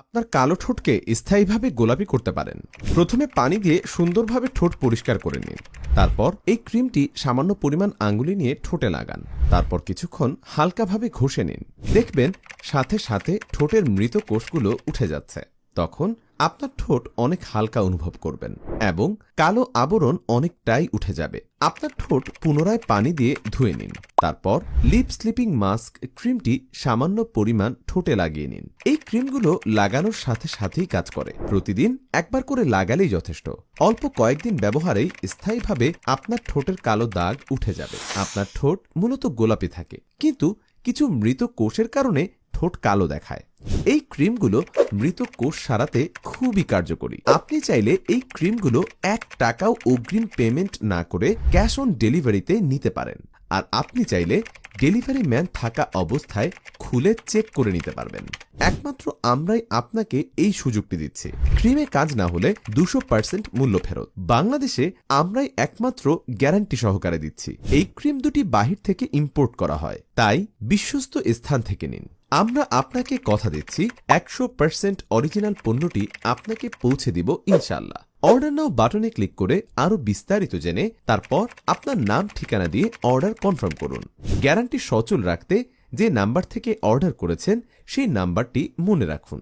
আপনার কালো ঠোঁটকে স্থায়ীভাবে গোলাপি করতে পারেন। প্রথমে পানি দিয়ে সুন্দরভাবে ঠোঁট পরিষ্কার করে নিন। তারপর এই ক্রিমটি সামান্য পরিমাণ আঙ্গুলি নিয়ে ঠোঁটে লাগান। তারপর কিছুক্ষণ হালকাভাবে ঘষে নিন। দেখবেন সাথে সাথে ঠোঁটের মৃত কোষগুলো উঠে যাচ্ছে। তখন আপনার ঠোঁট অনেক হালকা অনুভব করবেন এবং কালো আবরণ অনেকটাই উঠে যাবে। আপনার ঠোঁট পুনরায় পানি দিয়ে ধুয়ে নিন। তারপর লিপ স্লিপিং মাস্ক ক্রিমটি সামান্য পরিমাণ ঠোঁটে লাগিয়ে নিন। এই ক্রিমগুলো লাগানোর সাথে সাথেই কাজ করে। প্রতিদিন একবার করে লাগালেই যথেষ্ট। অল্প কয়েকদিন ব্যবহারেই স্থায়ীভাবে আপনার ঠোঁটের কালো দাগ উঠে যাবে। আপনার ঠোঁট মূলত গোলাপি থাকে, কিন্তু কিছু মৃত কোষের কারণে ঠোঁট কালো দেখায়। এই ক্রিমগুলো মৃত কোষ সারাতে খুবই কার্যকরী। আপনি চাইলে এই ক্রিমগুলো 1 টাকাও অগ্রিম পেমেন্ট না করে ক্যাশ অন ডেলিভারিতে নিতে পারেন। আর আপনি চাইলে ডেলিভারি ম্যান থাকা অবস্থায় খুলে চেক করে নিতে পারবেন। একমাত্র আমরাই আপনাকে এই সুযোগটি দিচ্ছি। ক্রিমে কাজ না হলে 200% মূল্য ফেরত। বাংলাদেশে আমরাই একমাত্র গ্যারান্টি সহকারে দিচ্ছি। এই ক্রিম দুটি বাহির থেকে ইম্পোর্ট করা হয়, তাই বিশ্বস্ত স্থান থেকে নিন। আমরা আপনাকে কথা দিচ্ছি 100% অরিজিনাল পণ্যটি আপনাকে পৌঁছে দিব ইনশাআল্লাহ। অর্ডার নাও বাটনে ক্লিক করে আরো বিস্তারিত জেনে তারপর আপনার নাম ঠিকানা দিয়ে অর্ডার কনফার্ম করুন। গ্যারান্টি সচল রাখতে যে নাম্বার থেকে অর্ডার করেছেন সেই নাম্বারটি মনে রাখুন।